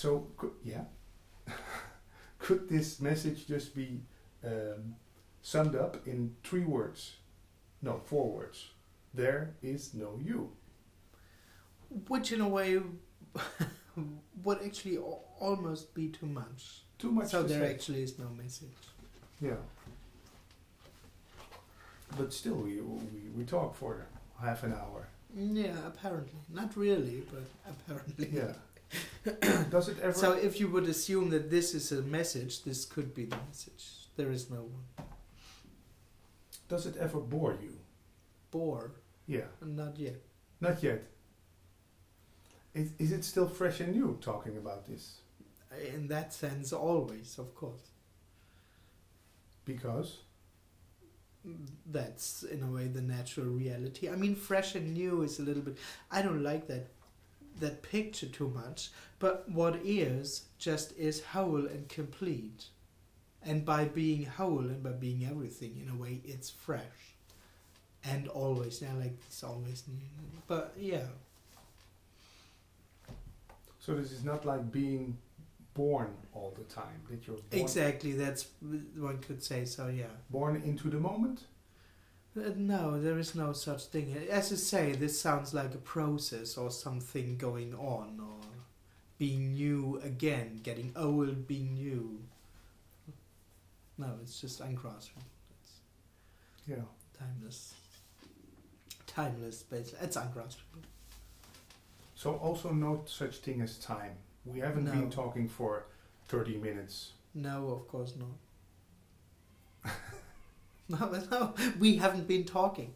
So, yeah. Could this message just be summed up in 3 words? No, 4 words. There is no you. Which in a way would actually almost be too much. Too much So to there say. actually is no message. Yeah. But still, we talk for half an hour. Yeah, apparently. Not really, but apparently. Yeah. Does it ever... So if you would assume that this is a message, this could be the message. There is no one. Does it ever bore you? Bore? Yeah. Not yet. Not yet. Is it still fresh and new talking about this? In that sense, always, of course. Because? That's, in a way, the natural reality. I mean, fresh and new is a little bit... I don't like that picture too much, but what is, just is whole and complete. And by being whole and by being everything, in a way, it's fresh. And always, yeah, like it's always new. But, yeah. So this is not like being born all the time, that you're born... Exactly, that's, one could say so, yeah. Born into the moment? No, there is no such thing. As you say, this sounds like a process or something going on, or being new again, getting old, being new. No, it's just ungraspable. It's Yeah. timeless. Timeless, basically. It's ungraspable. So also no such thing as time. We haven't No. been talking for 30 minutes. No, of course not. No, we haven't been talking.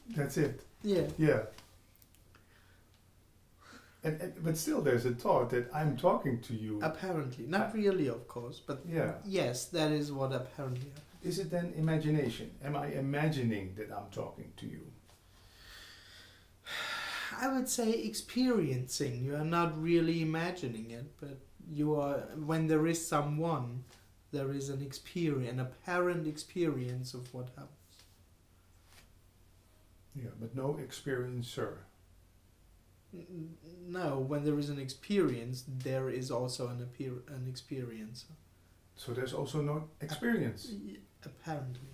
That's it. Yeah. Yeah. But still there's a thought that I'm talking to you. Apparently. Not really, of course, but Yeah. yes, that is what apparently happens. Is it then imagination? Am I imagining that I'm talking to you? I would say experiencing. You are not really imagining it, but you are. When there is someone, there is an experience, an apparent experience of what happens. Yeah, but no experiencer. No, when there is an experience, there is also an experience. So there's also no experience. Apparently.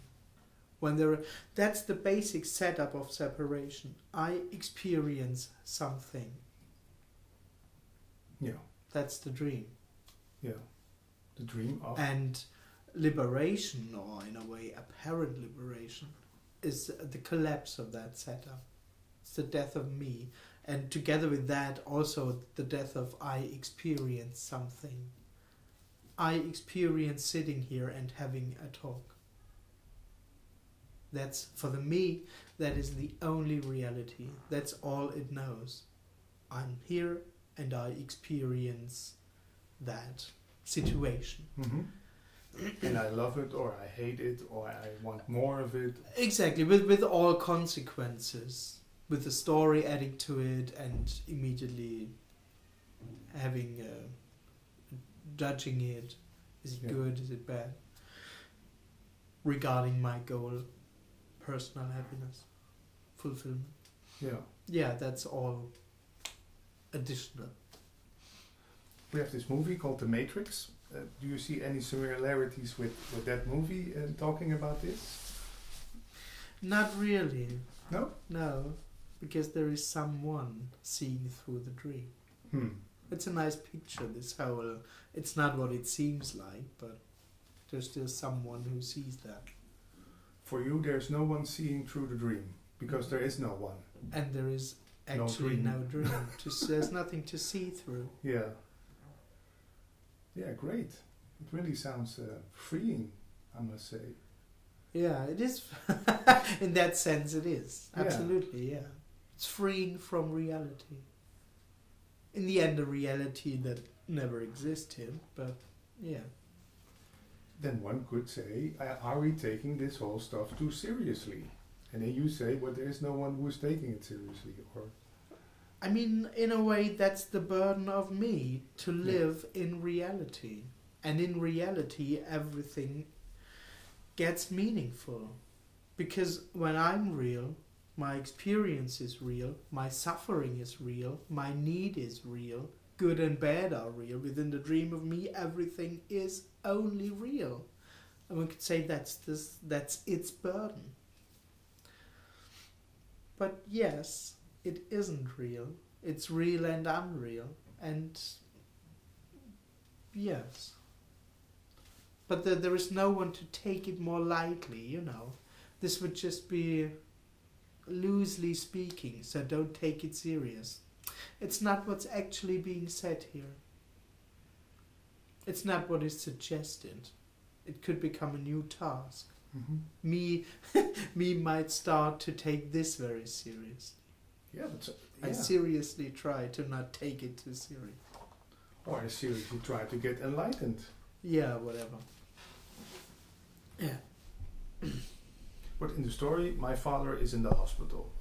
When there, that's the basic setup of separation. I experience something. Yeah. That's the dream. Yeah. The dream of... And liberation, or in a way apparent liberation, is the collapse of that setup. It's the death of me. And together with that, also the death of I experience something. I experience sitting here and having a talk. That's, for the me, that is the only reality. That's all it knows. I'm here and I experience that situation. Mm-hmm. And I love it, or I hate it, or I want more of it. Exactly, with all consequences. With the story adding to it and immediately having, judging it. Is it good, is it bad? Regarding my goal, personal happiness, fulfillment. Yeah. Yeah, that's all additional. We have this movie called The Matrix. Do you see any similarities with that movie talking about this? Not really. No? No, because there is someone seeing through the dream. It's a nice picture, this whole... It's not what it seems like, but there's still someone who sees that. For you, there's no one seeing through the dream, because there is no one. And there is actually no dream. There's nothing to see through. Yeah. Yeah, great. It really sounds freeing, I must say. Yeah, it is. In that sense, it is. Absolutely, yeah. It's freeing from reality. In the end, a reality that never existed, but yeah. Then one could say, are we taking this whole stuff too seriously? And then you say, well, there is no one who is taking it seriously. Or I mean, in a way, that's the burden of me, to live in reality. And in reality, everything gets meaningful. Because when I'm real, my experience is real, my suffering is real, my need is real, good and bad are real. Within the dream of me, everything is only real. And one could say that's its burden. But yes, it isn't real. It's real and unreal. And yes. But there is no one to take it more lightly, you know. This would just be loosely speaking, so don't take it serious. It's not what's actually being said here. It's not what is suggested. It could become a new task. Me might start to take this very seriously. Yeah, but I seriously try to not take it too serious. Or I seriously try to get enlightened. Yeah, whatever. Yeah. But in the story, my father is in the hospital.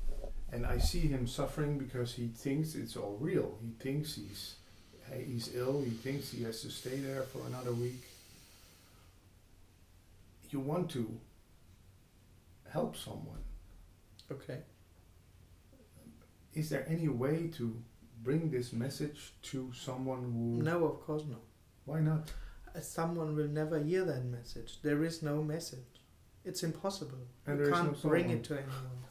And I see him suffering because he thinks it's all real. He thinks he's ill. He thinks he has to stay there for another week. You want to help someone. Okay. Is there any way to bring this message to someone who... No, of course not. Why not? Someone will never hear that message. There is no message. It's impossible. And you can't bring it to anyone.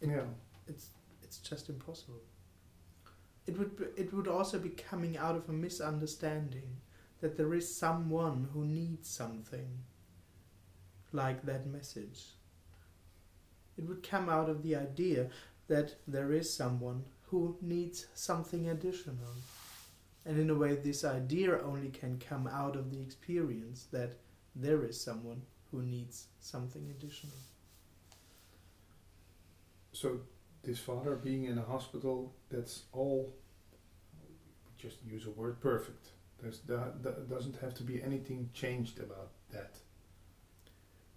Yeah. It's just impossible. It would also be coming out of a misunderstanding that there is someone who needs something like that message. It would come out of the idea that there is someone who needs something additional. And in a way, this idea only can come out of the experience that there is someone who needs something additional. So this father being in a hospital, that's all, just use a word, perfect. There doesn't have to be anything changed about that.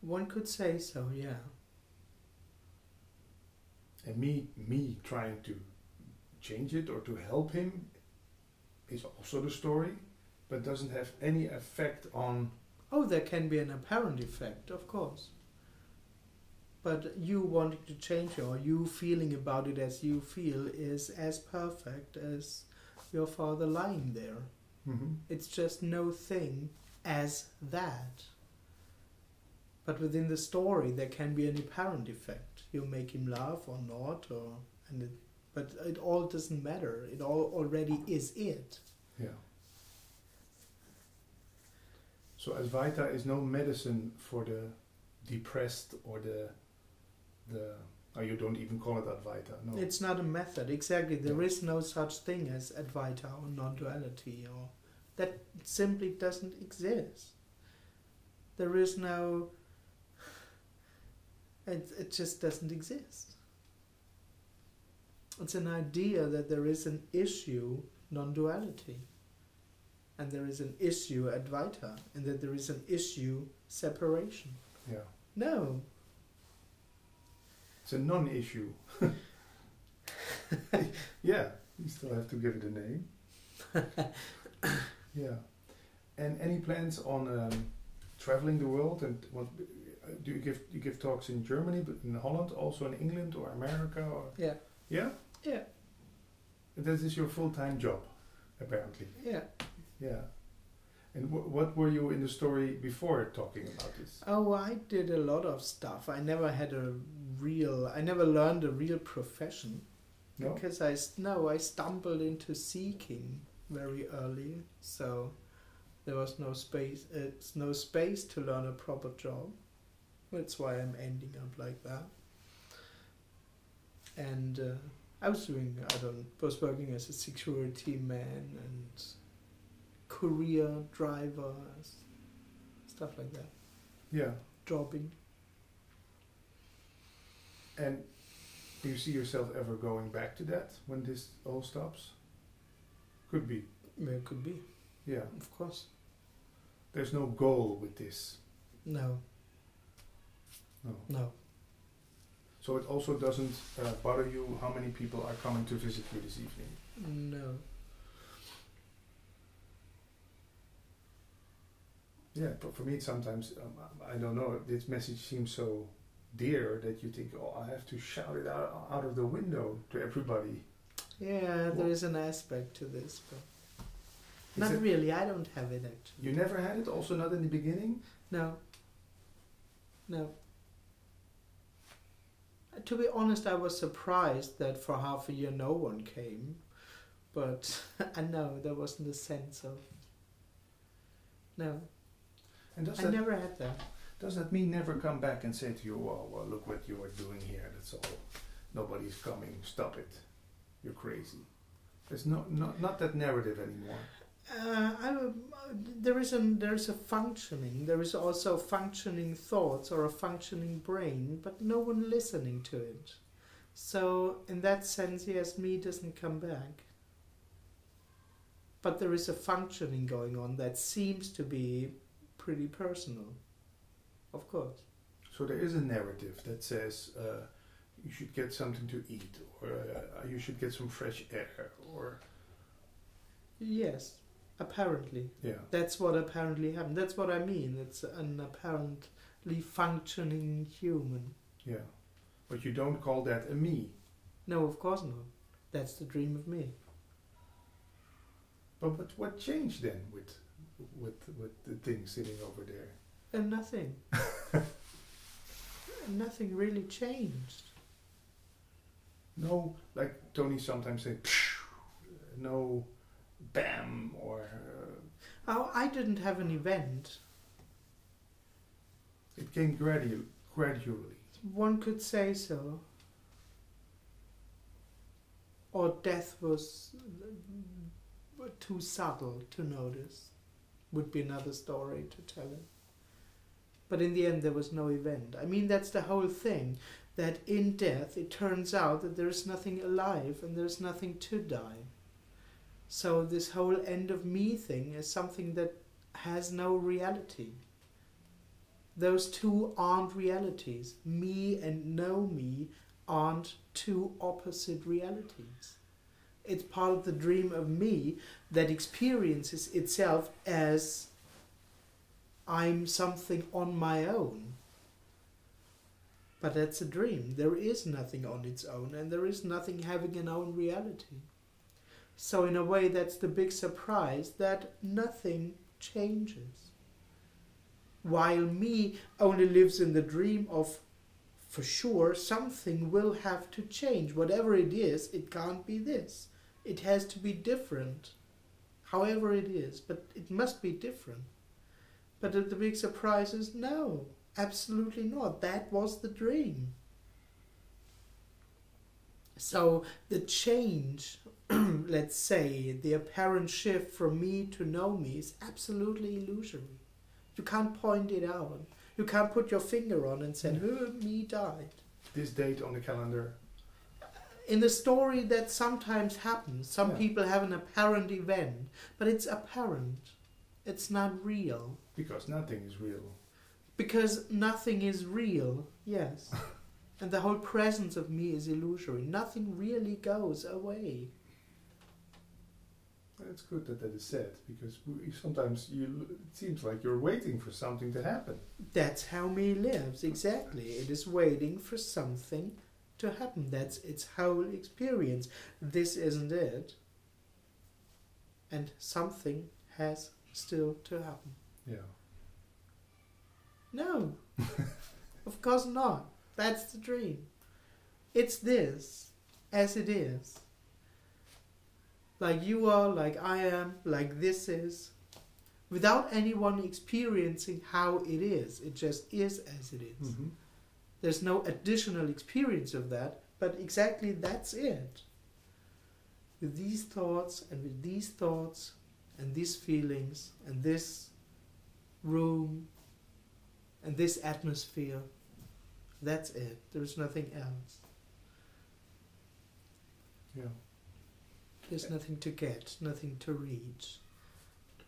One could say so, yeah. And me trying to change it or to help him is also the story, but doesn't have any effect on... Oh, there can be an apparent effect, of course. But you wanting to change it, or you feeling about it as you feel, is as perfect as your father lying there. Mm-hmm. It's just no thing as that. But within the story, there can be an apparent effect. You make him laugh or not, but it all doesn't matter. It all already is it. Yeah. So Advaita is no medicine for the depressed or the you don't even call it Advaita, no. It's not a method, exactly. There is no such thing as Advaita or non-duality, or that simply doesn't exist. There is no... It just doesn't exist. It's an idea that there is an issue, non-duality, and there is an issue, Advaita, and that there is an issue, separation. Yeah. No. It's a non-issue. Yeah, you still have to give it a name. Yeah. And any plans on traveling the world? And what do you give talks in Germany, but in Holland, also in England or America? Or? Yeah. Yeah? Yeah. This is your full-time job, apparently. Yeah. Yeah. And what were you in the story before talking about this? Oh, I did a lot of stuff. I never learned a real profession. No? Because I stumbled into seeking very early, so there was no space. It's no space to learn a proper job. That's why I'm ending up like that. And I was working as a security man and courier driver, stuff like that. Yeah. Jobbing. And do you see yourself ever going back to that when this all stops? Could be. Yeah, it could be. Yeah. Of course. There's no goal with this. No. No. No. So it also doesn't bother you how many people are coming to visit you this evening? No. Yeah, but for me sometimes, I don't know, this message seems so dear that you think, oh, I have to shout it out of the window to everybody. Yeah, there is an aspect to this, but not really. I don't have it actually. You never had it? Also not in the beginning? No. No. To be honest, I was surprised that for half a year no one came. But I know there wasn't a sense of... No. And I never had that. Does that mean never come back and say to you, well, look what you are doing here, that's all. Nobody's coming, stop it. You're crazy. There's not that narrative anymore. There is a functioning. There is also functioning thoughts or a functioning brain, but no one listening to it. So in that sense, yes, me doesn't come back. But there is a functioning going on that seems to be pretty personal, of course. So there is a narrative that says you should get something to eat, or you should get some fresh air, or... Yes, apparently. Yeah. That's what apparently happened. That's what I mean. It's an apparently functioning human. Yeah. But you don't call that a me. No, of course not. That's the dream of me. But what changed then with the thing sitting over there? And nothing. Nothing really changed. No, like Tony sometimes says, no bam, or... Oh, I didn't have an event. It came gradually. One could say so. Or death was too subtle to notice. Would be another story to tell it. But in the end there was no event. I mean, that's the whole thing. That in death it turns out that there is nothing alive and there's nothing to die. So this whole end of me thing is something that has no reality. Those two aren't realities. Me and no me aren't two opposite realities. It's part of the dream of me that experiences itself as I'm something on my own. But that's a dream. There is nothing on its own, and there is nothing having an own reality. So in a way, that's the big surprise, that nothing changes. While me only lives in the dream of, for sure, something will have to change. Whatever it is, it can't be this. It has to be different. However it is, but it must be different. But the big surprise is no, absolutely not. That was the dream. So the change, let's say, the apparent shift from me to no me is absolutely illusory. You can't point it out. You can't put your finger on and say, me died. This date on the calendar. In the story that sometimes happens, some people have an apparent event, but it's apparent. It's not real. Because nothing is real. Because nothing is real, yes. And the whole presence of me is illusory. Nothing really goes away. It's good that is said, because sometimes it seems like you're waiting for something to happen. That's how me lives, exactly. It is waiting for something to happen. That's its whole experience. This isn't it. And something has still to happen. Yeah. No, of course not. That's the dream. It's this, as it is. Like you are, like I am, like this is. Without anyone experiencing how it is. It just is as it is. Mm-hmm. There's no additional experience of that, but exactly that's it. With these thoughts and with these thoughts and these feelings and this room and this atmosphere, that's it. There's nothing else. Yeah. There's nothing to get, nothing to reach.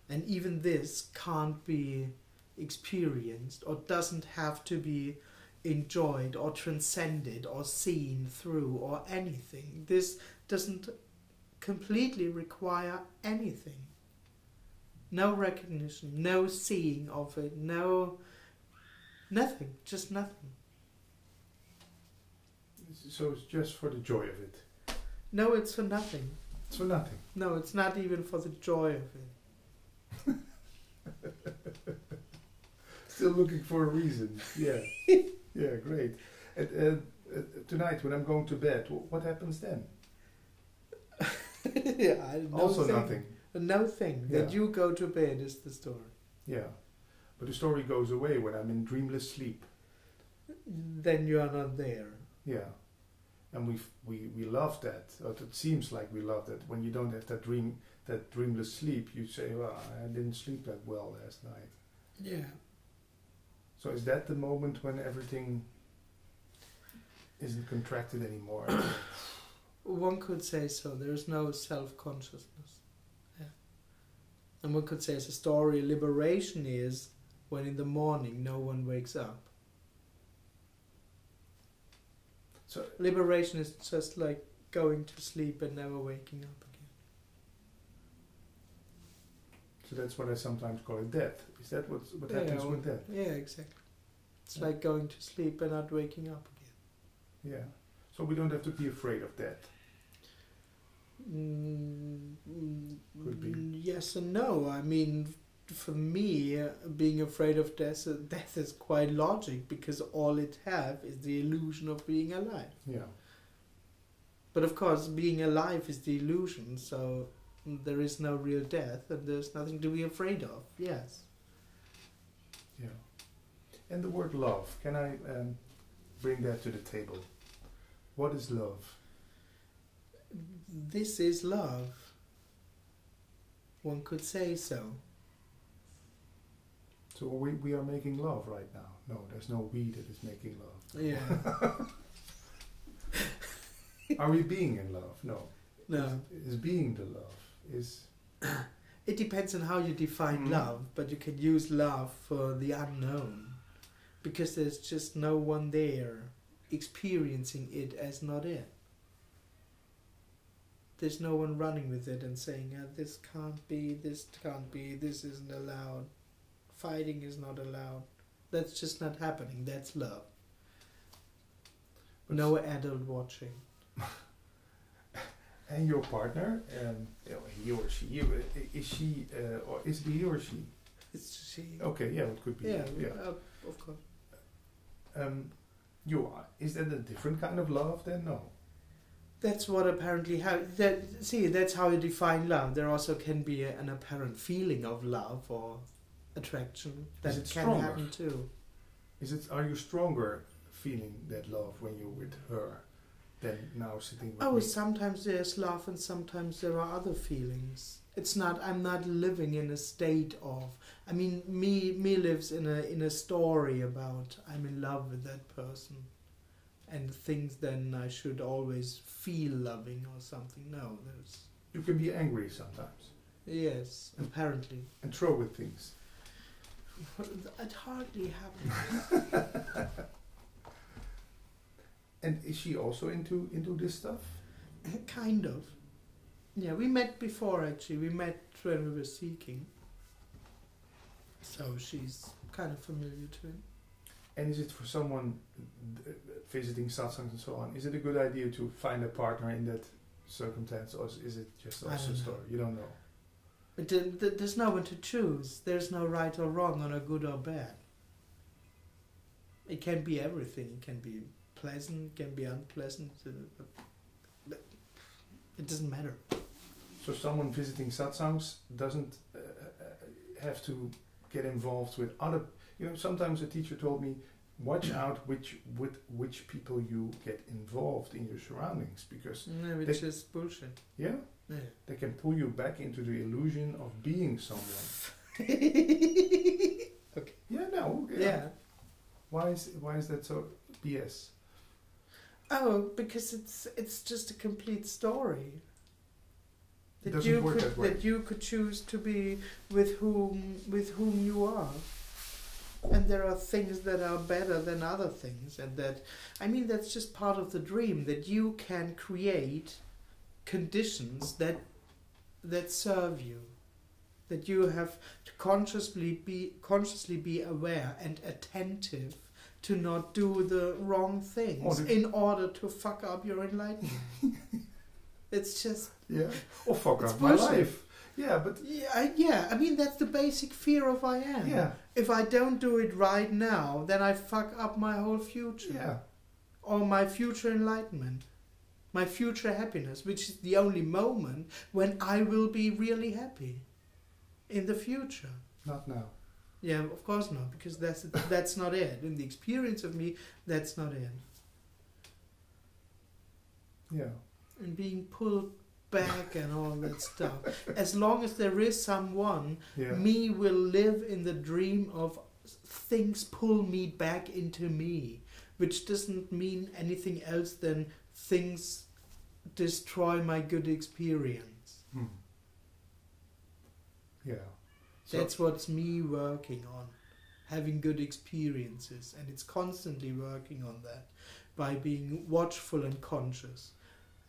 And even this can't be experienced or doesn't have to be enjoyed or transcended or seen through or anything. This doesn't completely require anything. No recognition, no seeing of it, nothing, just nothing. So it's just for the joy of it. No, it's for nothing. It's for nothing. No, it's not even for the joy of it. Still looking for a reason. Yeah. Yeah, great. Tonight, when I'm going to bed, what happens then? Yeah, Also nothing. No thing. That Yeah. you go to bed is the story. Yeah. But the story goes away when I'm in dreamless sleep. Then you are not there. Yeah. And we love that. Or it seems like we love that. When you don't have that dreamless sleep, you say, well, I didn't sleep that well last night. Yeah. So is that the moment when everything isn't contracted anymore? One could say so. There's no self-consciousness. Yeah. And one could say as a story, liberation is when in the morning no one wakes up. So Liberation is just like going to sleep and never waking up again. So that's what I sometimes call it death. Is that what happens with death? Yeah, exactly. It's Yeah. like going to sleep and not waking up again. Yeah. So we don't have to be afraid of death. Could be. Yes and no. I mean, for me, being afraid of death is quite logic because all it have is the illusion of being alive. Yeah. But of course, being alive is the illusion, so there is no real death and there's nothing to be afraid of. Yes. Yeah. And the word love, can I bring that to the table? What is love? This is love. One could say so. So we are making love right now. No, there's no we that is making love. Yeah. Are we being in love? No. No. Is being the love. Is It depends on how you define love, but you can use love for the unknown. Because there's just no one there experiencing it as not it. There's no one running with it and saying, this can't be, this isn't allowed. Fighting is not allowed. That's just not happening. That's love. But No adult watching. and your partner, he or she, is she or is it he or she? It's she. Okay, yeah, it could be. Yeah, Yeah. of course. Is that a different kind of love then? No. That's what apparently that's how you define love. There also can be an apparent feeling of love or attraction that Is it can stronger? happen too. Are you stronger feeling that love when you're with her than now sitting with Oh, me? sometimes there's love and sometimes there are other feelings. I'm not living in a state of, I mean, me lives in a story about I'm in love with that person and thinks then I should always feel loving or something. No, You can be angry sometimes yes, apparently. and throw with things. It hardly happens. And is she also into this stuff? Kind of. Yeah, we met before actually. We met when we were seeking. So she's kind of familiar to him. And is it for someone visiting satsangs and so on, is it a good idea to find a partner in that circumstance, or is it just I also a don't story? You don't know. But there's no one to choose. There's no right or wrong or no good or bad. It can be everything. It can be pleasant, it can be unpleasant. It doesn't matter. So someone visiting satsangs doesn't have to get involved with other. Sometimes a teacher told me, watch out which people you get involved in your surroundings, because No, it's just bullshit. yeah, Yeah. they can pull you back into the illusion of being someone. Okay. Yeah, no. Yeah. Why is that so BS? Oh, because it's just a complete story. It doesn't work that way. That you could choose to be with whom you are. And there are things that are better than other things, and that's just part of the dream, that you can create conditions that serve you, that you have to consciously be aware and attentive to not do the wrong things in order to fuck up your enlightenment. It's just... Yeah. Or fuck It's up my bullshit. life. Yeah, but... Yeah, I mean, that's the basic fear of I am. Yeah. If I don't do it right now, then I fuck up my whole future. Yeah. Or my future enlightenment. My future happiness, which is the only moment when I will be really happy. In the future. Not now. Yeah, of course not, because that's not it. In the experience of me, that's not it. Yeah. And being pulled back and all that stuff. As long as there is someone, Yeah. me will live in the dream of things pull me back into me, which doesn't mean anything else than things destroy my good experience. Hmm. Yeah. So, That's what's me working on, having good experiences, and it's constantly working on that by being watchful and conscious.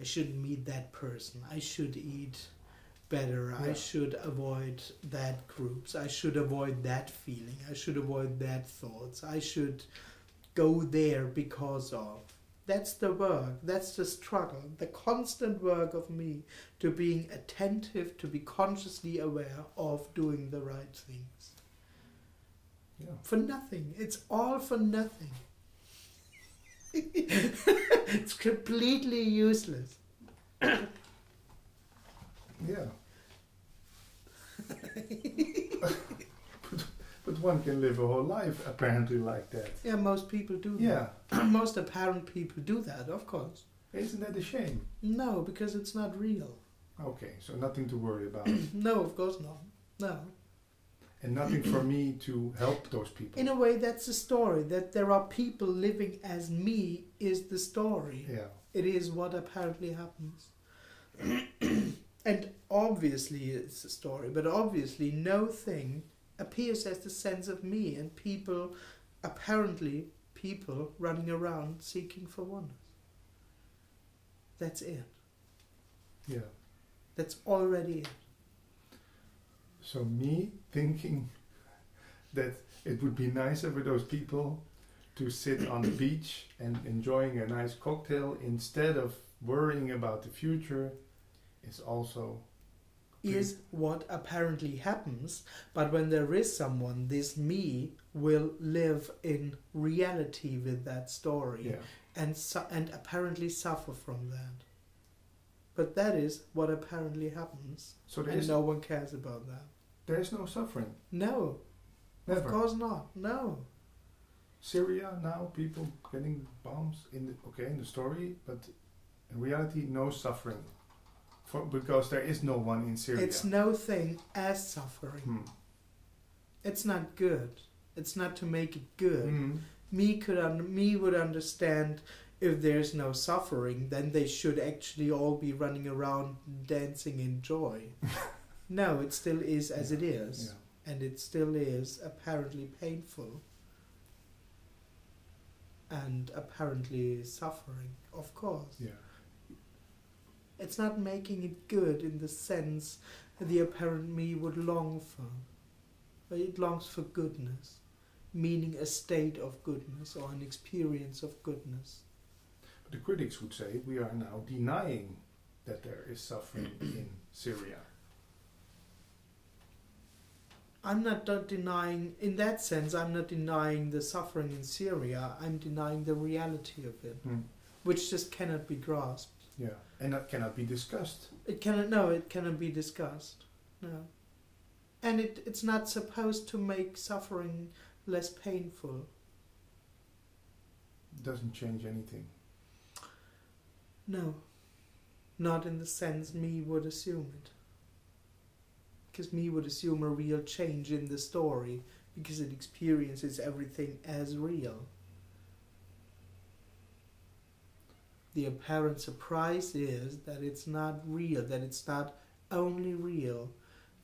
I shouldn't meet that person. I should eat better. Yeah. I should avoid that groups. I should avoid that feeling. I should avoid that thoughts. I should go there because of. That's the work. That's the struggle. The constant work of me to being attentive, to be consciously aware of doing the right things. yeah. For nothing. It's all for nothing. It's completely useless. Yeah. But one can live a whole life apparently like that. Yeah, most people do Yeah. that. Most apparent people do that, of course. Isn't that a shame? No, because it's not real. Okay, so nothing to worry about. No, of course not. No. And nothing for me to help those people. In a way, that's the story. That there are people living as me is the story. Yeah. It is what apparently happens. And obviously it's a story, but obviously no thing appears as the sense of me, and people, apparently people running around seeking for oneness. That's it. Yeah. That's already it. So me thinking that it would be nicer for those people to sit on the beach and enjoying a nice cocktail instead of worrying about the future is also... Is what apparently happens, but when there is someone, this me will live in reality with that story, Yeah. and apparently suffer from that. But that is what apparently happens, So and no one cares about that. there is no suffering. No, Never. of course not. No. Syria now, people getting bombs in the story, but in reality, no suffering, because there is no one in Syria. It's no thing as suffering. Hmm. It's not good. It's not to make it good. Hmm. Me would understand if there's no suffering, then they should actually all be running around dancing in joy. No, it still is as it is, Yeah. and it still is apparently painful and apparently suffering, of course. Yeah. It's not making it good in the sense that the apparent me would long for. But it longs for goodness, meaning a state of goodness or an experience of goodness. But the critics would say we are now denying that there is suffering in Syria. I'm not denying, in that sense, I'm not denying the suffering in Syria, I'm denying the reality of it, Hmm. which just cannot be grasped. Yeah. And that cannot be discussed. It cannot be discussed. No. And it's not supposed to make suffering less painful. It doesn't change anything. No. Not in the sense me would assume it. Because me would assume a real change in the story, because it experiences everything as real. The apparent surprise is that it's not real, that it's not only real,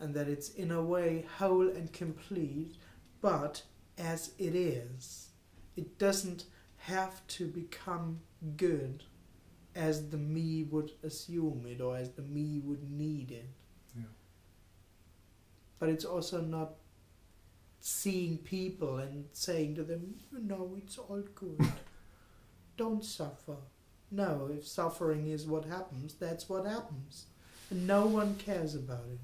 and that it's in a way whole and complete, but as it is. It doesn't have to become good as the me would assume it, or as the me would need it. Yeah. But it's also not seeing people and saying to them, it's all good. Don't suffer. No, if suffering is what happens, that's what happens. And no one cares about it.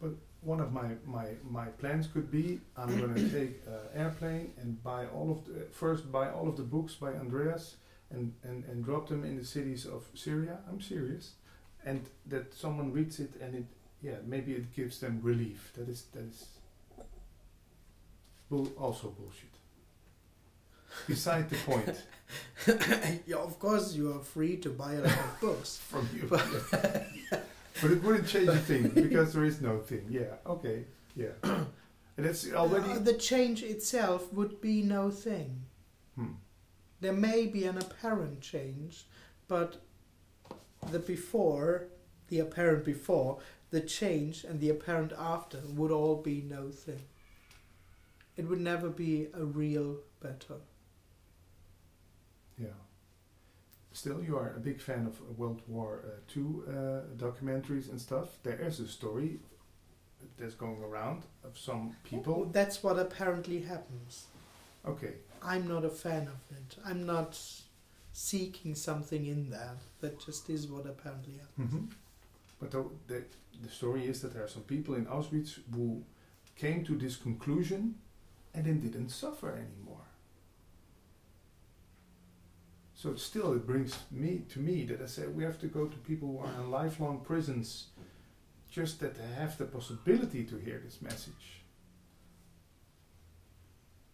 But one of my plans could be, I'm going to take an airplane and buy all of the books by Andreas and drop them in the cities of Syria. I'm serious. And that someone reads it and maybe it gives them relief. That is also bullshit. Beside the point. Yeah, of course you are free to buy a lot of books. From you. But it wouldn't change a thing, because there is no thing. Yeah, okay, yeah. And it's already... the change itself would be no thing. There may be an apparent change, but the apparent before, the change and the apparent after would all be no thing. It would never be a real better. Yeah. Still, you are a big fan of World War II documentaries and stuff. There is a story that's going around of some people. That's what apparently happens. Okay. I'm not a fan of it. I'm not seeking something in that. That just is what apparently happens. Mm-hmm. But the story is that there are some people in Auschwitz who came to this conclusion and then didn't suffer anymore. So it brings me that I say we have to go to people who are in lifelong prisons, just that they have the possibility to hear this message.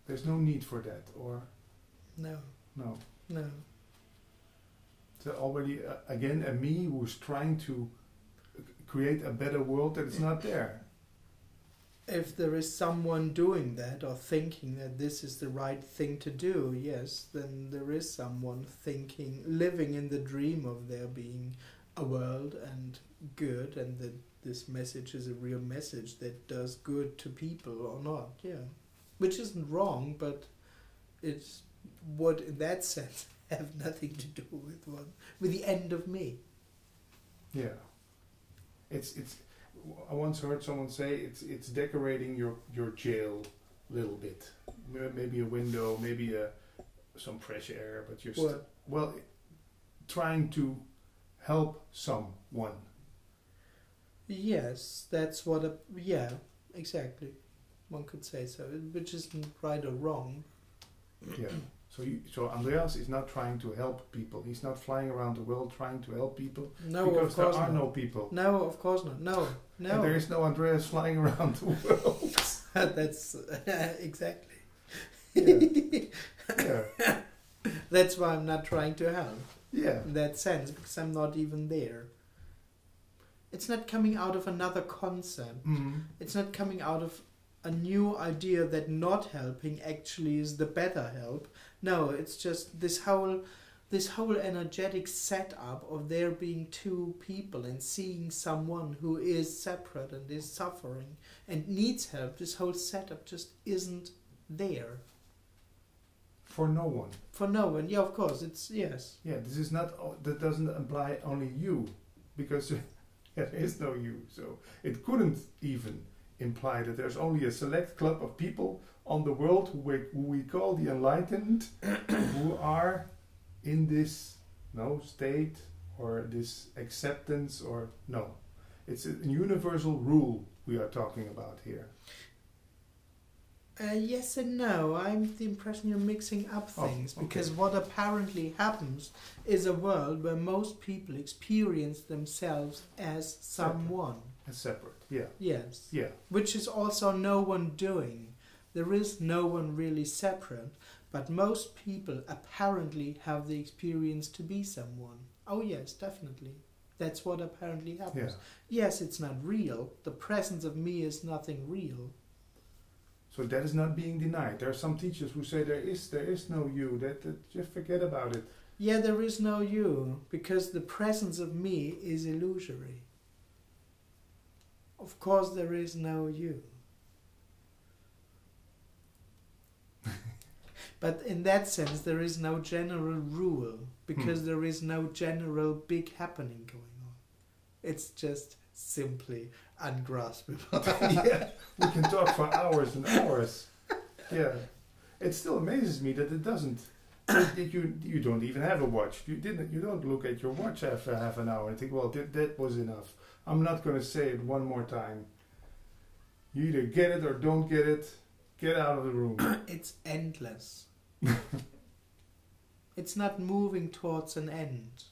There's no need for that, or no. So already again a me who's trying to create a better world that is not there. If there is someone doing that or thinking that this is the right thing to do, yes, then there is someone living in the dream of there being a world and good, and that this message is a real message that does good to people or not, yeah. Which isn't wrong, but it would in that sense have nothing to do with the end of me. Yeah. It's I once heard someone say it's decorating your jail a little bit. Maybe a window, maybe some fresh air, but you're trying to help someone. Yes, that's what exactly. One could say so, which isn't right or wrong. Yeah. So Andreas is not trying to help people. He's not flying around the world trying to help people. No, because of course there are not. no people. No, of course not. No. And there is no Andreas flying around the world. That's exactly. Yeah. That's why I'm not trying to help. Yeah. In that sense, because I'm not even there. It's not coming out of another concept. Mm-hmm. It's not coming out of a new idea that not helping actually is the better help. No, it's just this whole energetic setup of there being two people and seeing someone who is separate and is suffering and needs help. This whole setup just isn't there. For no one. For no one, yeah, of course, it's, yes. Yeah, this is not, that doesn't imply only you, because there is no you. So it couldn't even imply that there's only a select club of people on the world who we call the enlightened, who are in this state or this acceptance or no. It's a universal rule we are talking about here. Yes and no. I'm the impression you're mixing up things, because what apparently happens is a world where most people experience themselves as someone. As separate, yeah. Yes. Yeah. Which is also no one doing. There is no one really separate, but most people apparently have the experience to be someone. Oh yes, definitely. That's what apparently happens. Yeah. Yes, it's not real. The presence of me is nothing real. So that is not being denied. There are some teachers who say there is no you. That just forget about it. Yeah, there is no you, because the presence of me is illusory. Of course there is no you. But in that sense there is no general rule, because there is no general big happening going on. It's just simply ungraspable. Yeah, we can talk for hours and hours. Yeah, it still amazes me that it doesn't You don't even have a watch. You don't look at your watch after half an hour and think, well, that was enough. I'm not going to say it one more time. You either get it or don't get it. Get out of the room. It's endless. It's not moving towards an end.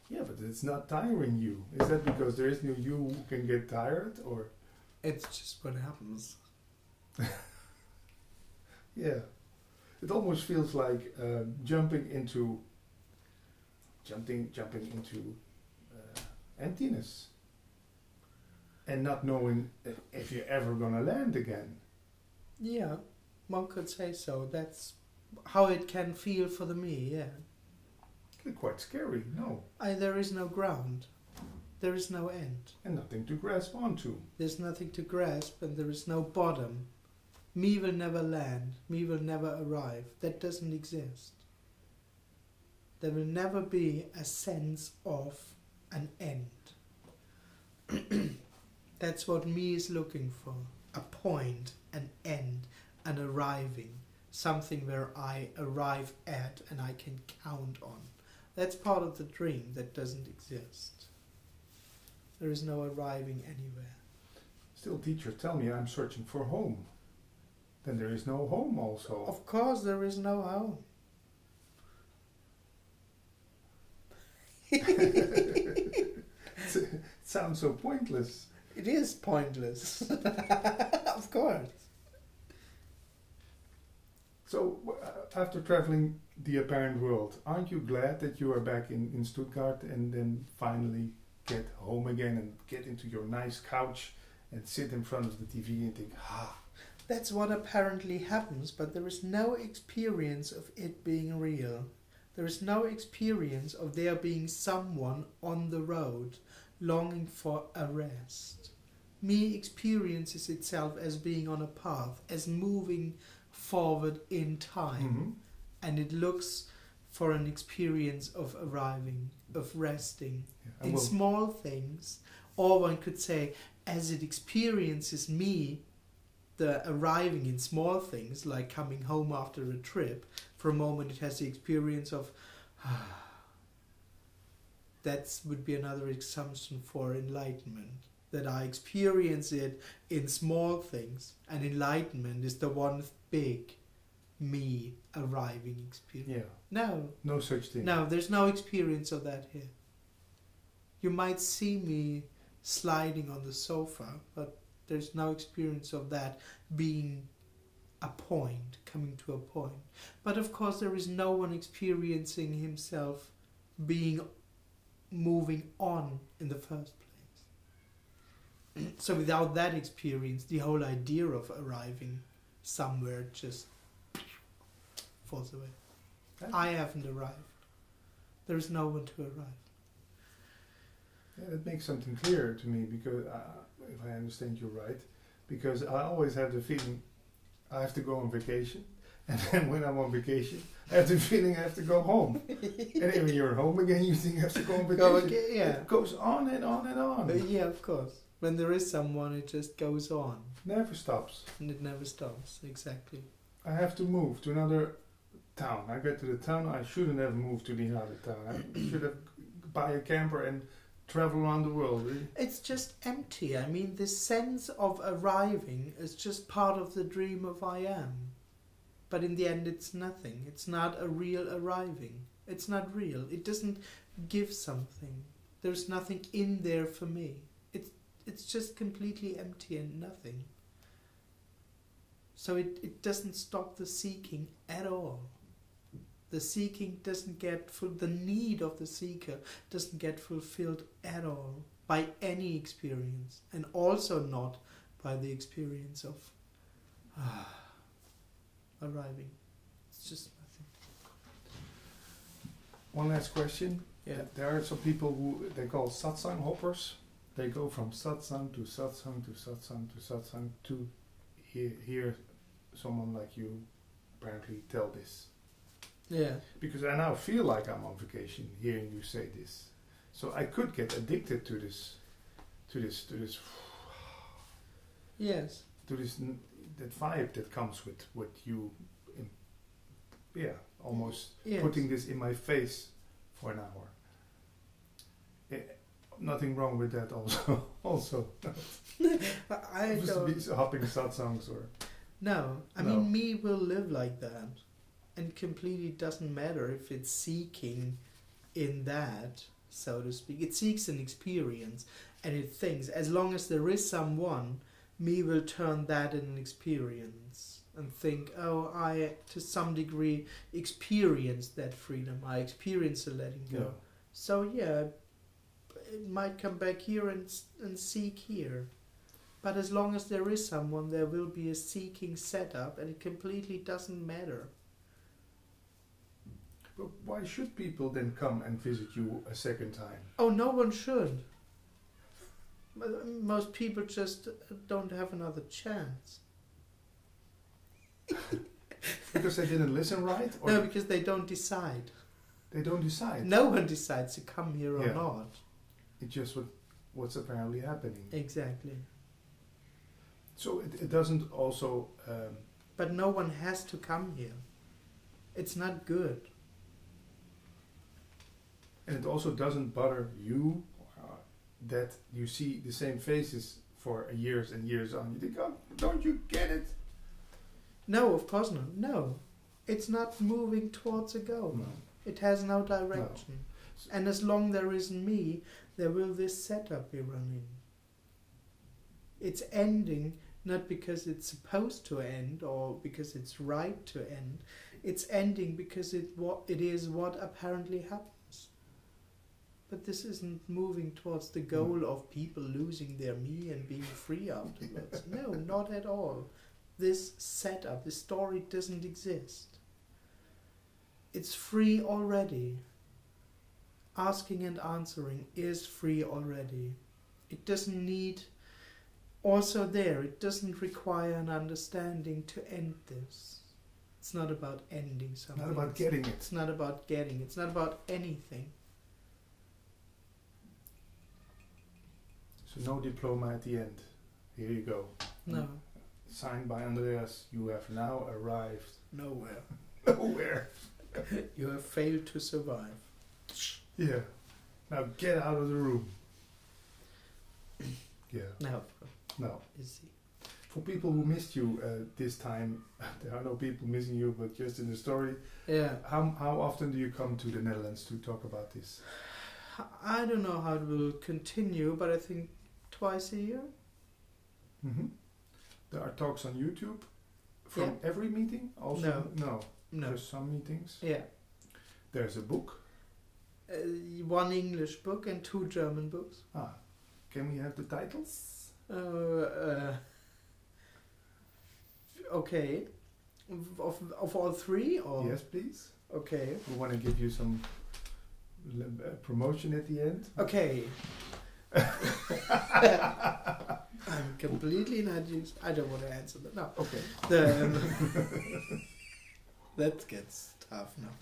Yeah, but it's not tiring you. Is that because there is no you who can get tired, or? It's just what happens. Yeah. It almost feels like jumping into emptiness, and not knowing if you're ever gonna land again. Yeah, one could say so. That's how it can feel for me. Yeah. It's quite scary. No. There is no ground. There is no end. And nothing to grasp onto. There's nothing to grasp, and there is no bottom. Me will never land. Me will never arrive. That doesn't exist. There will never be a sense of an end. That's what me is looking for. A point, an end, an arriving. Something where I arrive at and I can count on. That's part of the dream that doesn't exist. There is no arriving anywhere. Still, teachers tell me I'm searching for home. Then there is no home also. Of course there is no home. It sounds so pointless. It is pointless. Of course. So, after traveling the apparent world, aren't you glad that you are back in Stuttgart and then finally get home again and get into your nice couch and sit in front of the TV and think, That's what apparently happens, but there is no experience of it being real. There is no experience of there being someone on the road longing for a rest. Me experiences itself as being on a path, as moving forward in time, and it looks for an experience of arriving, of resting in small things, or one could say as it experiences me, the arriving in small things like coming home after a trip. For a moment it has the experience of that would be another assumption for enlightenment, that I experience it in small things, and enlightenment is the one big me arriving experience. Yeah. No such thing. No, there's no experience of that here. You might see me sliding on the sofa, but there's no experience of that being a point, coming to a point. But of course there is no one experiencing himself being moving on in the first place. So without that experience, the whole idea of arriving somewhere just falls away. I haven't arrived. There is no one to arrive. Yeah, that makes something clearer to me, because if I understand you right, because I always have the feeling I have to go on vacation, and then when I'm on vacation, I have the feeling I have to go home. And then when you're home again, you think you have to go on vacation. It goes on and on and on. Yeah, of course. When there is someone, it just goes on. Never stops. And it never stops, exactly. I have to move to another town. I get to the town, I shouldn't have moved to the other town. I should have buy a camper and travel around the world. Really. It's just empty. I mean, this sense of arriving is just part of the dream of I am. But in the end, it's nothing. It's not a real arriving. It's not real. It doesn't give something. There's nothing in there for me. It's just completely empty and nothing. So it doesn't stop the seeking at all. The seeking doesn't get the need of the seeker doesn't get fulfilled at all by any experience, and also not by the experience of arriving. It's just nothing. One last question. Yeah. There are some people who they call satsang hoppers. They go from satsang to satsang to satsang to satsang to hear someone like you apparently tell this. Yeah. Because I now feel like I'm on vacation hearing you say this. So I could get addicted to this. Yes. To this that vibe that comes with what you almost Yes. putting this in my face for an hour. Nothing wrong with that also. I don't. These hopping songs or... No, I No. mean, me will live like that. And completely doesn't matter if it's seeking in that, so to speak. It seeks an experience, and it thinks, as long as there is someone, me will turn that in an experience and think, oh, I, to some degree, experienced that freedom. I experienced the letting go. Yeah. So, yeah, it might come back here and seek here. But as long as there is someone, there will be a seeking setup, and it completely doesn't matter. But why should people then come and visit you a second time? Oh, no one should. Most people just don't have another chance. Because they didn't listen right? Or No, because they don't decide. they don't decide? No one decides to come here or Yeah. not. It's just what's apparently happening. Exactly. So it doesn't also... But no one has to come here. It's not good. and it also doesn't bother you that you see the same faces for years and years on. You think, oh, don't you get it? No, of course not. No. It's not moving towards a goal. No. It has no direction. And as long there is me, there will this setup be running. It's ending not because it's supposed to end or because it's right to end. It's ending because it is what apparently happens. But this isn't moving towards the goal of people losing their me and being free afterwards. No, not at all. This setup, this story doesn't exist. It's free already. Asking and answering is free already. It doesn't need, also there, it doesn't require an understanding to end this. It's not about ending something. Not about getting it. It's not about getting. It's not about anything. So no diploma at the end. Here you go. No. Signed by Andreas, you have now arrived Nowhere. nowhere. You have failed to survive. Yeah. Now get out of the room. Yeah. No. No. Is he? For people who missed you this time, there are no people missing you, but just in the story. Yeah. How often do you come to the Netherlands to talk about this? I don't know how it will continue, but I think twice a year. Mm-hmm. There are talks on YouTube from every meeting. Also, No. just some meetings. Yeah. There's a book. One English book and 2 German books. Can we have the titles? Okay. Of all 3 or? Yes, please. Okay. We want to give you some promotion at the end. Okay. I'm completely not used. I don't want to answer that. No. Okay. That gets tough now.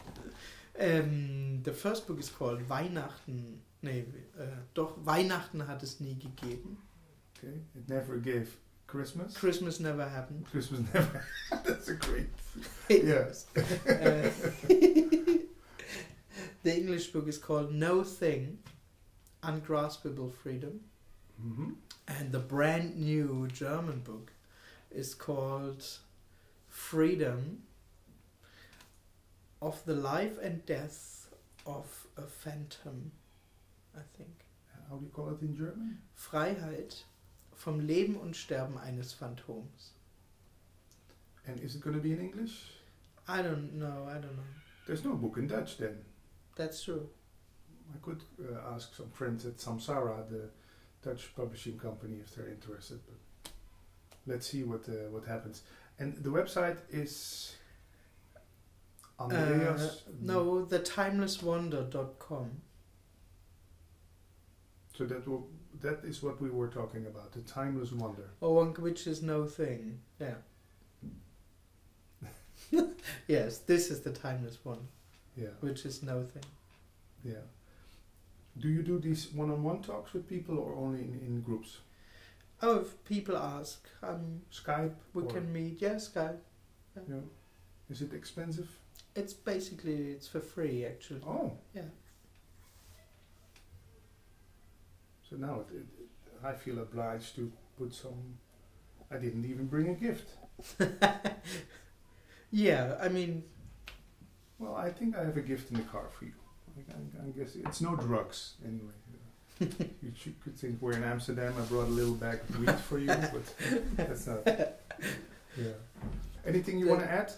The first book is called Weihnachten. Doch, Weihnachten hat es nie gegeben. Okay. It never gave Christmas. Christmas never happened. Christmas never. That's a great. Yes. The English book is called No Thing, Ungraspable Freedom. Mm-hmm. And the brand new German book is called Freedom of the Life and Death of a Phantom, I think. How do you call it in German? Freiheit vom Leben und Sterben eines Phantoms. And is it going to be in English? I don't know. There's no book in Dutch then. That's true. I could ask some friends at Samsara, the Dutch publishing company, if they're interested. But let's see what happens. And the website is Andreas. No, thetimelesswonder.com. So that is what we were talking about, the timeless wonder. Oh, which is no thing. Yeah. Yes, this is the timeless one. Yeah. Which is no thing. Yeah. Do you do these one-on-one talks with people or only in groups? Oh, if people ask, Skype? we can meet. Yeah, Skype. Yeah. Is it expensive? It's basically, it's for free, actually. Oh. Yeah. So now I feel obliged to put some... I didn't even bring a gift. Yeah, I mean... Well, I think I have a gift in the car for you. I guess it's no drugs, anyway. You could think we're in Amsterdam, I brought a little bag of weed for you, but that's not... Yeah. Anything you want to add?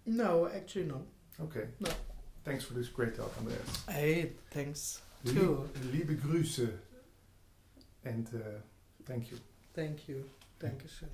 No, actually not. Okay. No. Thanks for this great talk, Andreas. Hey, thanks too. Liebe Grüße. And thank you. Thank you. Dankeschön.